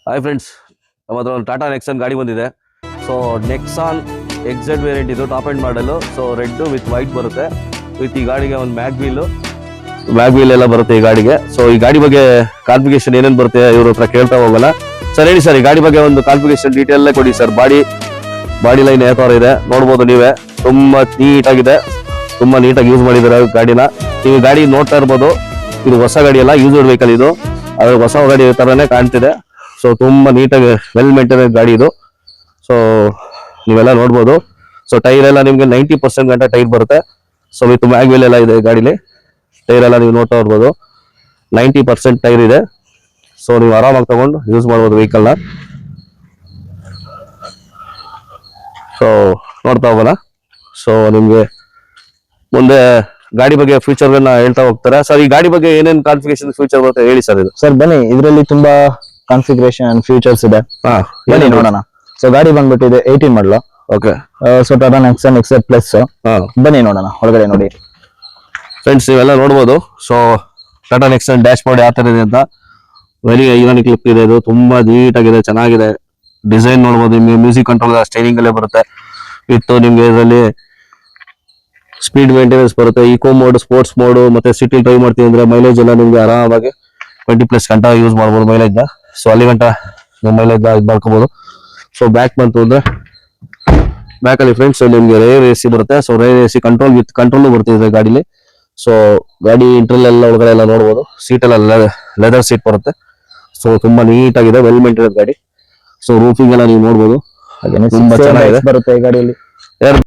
Hi friends, ನಮ್ಮ ಹತ್ರ ಒಂದು ಟಾಟಾ ನೆಕ್ಸಾನ್ ಗಾಡಿ ಬಂದಿದೆ. ಸೊ ನೆಕ್ಸಾನ್ XZ ವೇರಿಯಂಟ್ ಇದು, ಟಾಪ್ ಎಂಡ್ ಮಾಡಲು. ಸೊ ರೆಡ್ ವಿತ್ ವೈಟ್ ಬರುತ್ತೆ. ವಿತ್ ಈ ಗಾಡಿಗೆ ಒಂದು ಮ್ಯಾಗ್ ವೀಲ್ ಎಲ್ಲ ಬರುತ್ತೆ ಈ ಗಾಡಿಗೆ. ಸೊ ಈ ಗಾಡಿ ಬಗ್ಗೆ ಕಾನ್ಫಿಗರೇಷನ್ ಏನೇನು ಬರುತ್ತೆ ಇವ್ರ ಹತ್ರ ಕೇಳ್ತಾ ಹೋಗಲ್ಲ. ಸರ್ ಹೇಳಿ ಸರ್, ಈ ಗಾಡಿ ಬಗ್ಗೆ ಒಂದು ಕಾನ್ಫಿಗರೇಷನ್ ಡೀಟೇಲ್ ಕೊಡಿ ಸರ್. ಬಾಡಿ ಲೈನ್ ಯಾವ ತರ ಇದೆ ನೋಡ್ಬೋದು ನೀವೇ. ತುಂಬಾ ನೀಟಾಗಿದೆ, ತುಂಬಾ ನೀಟಾಗಿ ಯೂಸ್ ಮಾಡಿದ್ದಾರೆ ಗಾಡಿನ. ನೀವು ಗಾಡಿ ನೋಡ್ತಾ ಇರ್ಬೋದು, ಇದು ಹೊಸ ಗಾಡಿ ಅಲ್ಲ, ಯೂಸ್ಡ್ ವೆಹಿಕಲ್ ಇದು. ಅದ್ರ ಹೊಸ ಗಾಡಿ ತರನೇ ಕಾಣ್ತಿದೆ. ಸೊ ತುಂಬಾ ನೀಟಾಗಿ ವೆಲ್ ಮೇಂಟೈನ್ ಗಾಡಿ ಇದು. ಸೊ ನೀವೆಲ್ಲ ನೋಡ್ಬೋದು. ಸೊ ಟೈರ್ ಎಲ್ಲ ನಿಮ್ಗೆ 90% ಗಂಟೆ ಟೈರ್ ಬರುತ್ತೆ. ಸೊ ವಿತ್ ಮ್ಯಾಗ್ ವೀಲ್ ಎಲ್ಲ ಇದೆ ಗಾಡಿಲಿ. ಟೈರ್ ಎಲ್ಲ ನೀವು ನೋಡ್ತಾ ಇರ್ಬೋದು, 90% ಟೈರ್ ಇದೆ. ಸೊ ನೀವು ಆರಾಮಾಗಿ ತಗೊಂಡು ಯೂಸ್ ಮಾಡ್ಬೋದು ವೆಹಿಕಲ್ನ. ಸೊ ನೋಡ್ತಾ ಹೋಗೋಣ. ಸೊ ನಿಮ್ಗೆ ಮುಂದೆ ಗಾಡಿ ಬಗ್ಗೆ ಫ್ಯೂಚರ್ಗಳನ್ನ ಹೇಳ್ತಾ ಹೋಗ್ತಾರೆ. ಸರ್ ಈ ಗಾಡಿ ಬಗ್ಗೆ ಏನೇನು ಕಾನ್ಫಿಗರೇಷನ್ ಫ್ಯೂಚರ್ ಬರುತ್ತೆ ಹೇಳಿ ಸರ್. ಇದು ಸರ್ ಬನ್ನಿ, ಇದರಲ್ಲಿ ತುಂಬಾ ಕಾನ್ಫಿಗರೇಷನ್ ಫ್ಯೂಚರ್ಸ್ ಇದೆ. ಬನ್ನಿ ನೋಡೋಣ. ಸೊ ಗಾಡಿ ಬಂದ್ಬಿಟ್ಟಿದೆ 18 ಮಾಡಲು. Okay. So Tata Nexon XZ plus. ಬನ್ನಿ ನೋಡೋಣ, ಒಳಗಡೆ ನೋಡಿ ಫ್ರೆಂಡ್ಸ್, ನೀವೆಲ್ಲ ನೋಡ್ಬೋದು. So Tata Nexon dash board ಯಾವ ತರ ಇದೆ ಅಂತ. ವೆರಿ ಐಕಾನಿಕ್ ಲುಕ್ ಇದೆ ಇದು. ತುಂಬಾ ನೀಟ್ ಆಗಿದೆ, ಚೆನ್ನಾಗಿದೆ. ಡಿಸೈನ್ ನೋಡ್ಬೋದು. ನಿಮ್ಗೆ ಮ್ಯೂಸಿಕ್ ಕಂಟ್ರೋಲ್ ಸ್ಟೈರಿಂಗ್ ಅಲ್ಲೇ ಬರುತ್ತೆ. ವಿತ್ ನಿಮ್ಗೆ ಇದರಲ್ಲಿ ಸ್ಪೀಡ್ ಮೇಂಟೆನೆನ್ಸ್ ಬರುತ್ತೆ, ಈಕೋ ಮೋಡ್, ಸ್ಪೋರ್ಟ್ಸ್ ಮೋಡ್, ಮತ್ತೆ ಸಿಟಿ ಡ್ರೈವ್ ಮಾಡ್ತೀವಿ ಅಂದ್ರೆ ಮೈಲೇಜ್ ಎಲ್ಲ ನಿಮ್ಗೆ ಆರಾಮಾಗಿ 20+ ಗಂಟ ಯೂಸ್ ಮಾಡ್ಬೋದು ಮೈಲೇಜ್ ನ. ಸೊ ಅಲ್ಲಿ ಗಂಟ ಮೈಲೇಜ್ ಇದು ಮಾಡ್ಕೋಬಹುದು. ಸೊ ಬ್ಯಾಕ್ ಬಂತು ಅಂದ್ರೆ ಬ್ಯಾಕ್ ಅಲ್ಲಿ ಫ್ರೆಂಡ್ಸ್ ನಿಮ್ಗೆ ರೇರ್ AC ಬರುತ್ತೆ. So rear AC control with control ಬರ್ತಿದೆ ಗಾಡಿಲಿ. ಸೊ ಗಾಡಿ ಇಂಟರ್ನಲ್ ಎಲ್ಲ ಒಳಗಡೆ ಎಲ್ಲ ನೋಡ್ಬೋದು. ಸೀಟ್ ಎಲ್ಲ ಲೆದರ್ ಸೀಟ್ ಬರುತ್ತೆ. ಸೊ ತುಂಬಾ ನೀಟ್ ಆಗಿದೆ, ವೆಲ್ ಮೇಂಟೈನ್ ಗಾಡಿ. ಸೊ ರೂಫಿಂಗ್ ಎಲ್ಲ ನೀವು ನೋಡ್ಬೋದು, ತುಂಬಾ ಚೆನ್ನಾಗಿದೆ ಬರುತ್ತೆ ಈ ಗಾಡಿಯಲ್ಲಿ.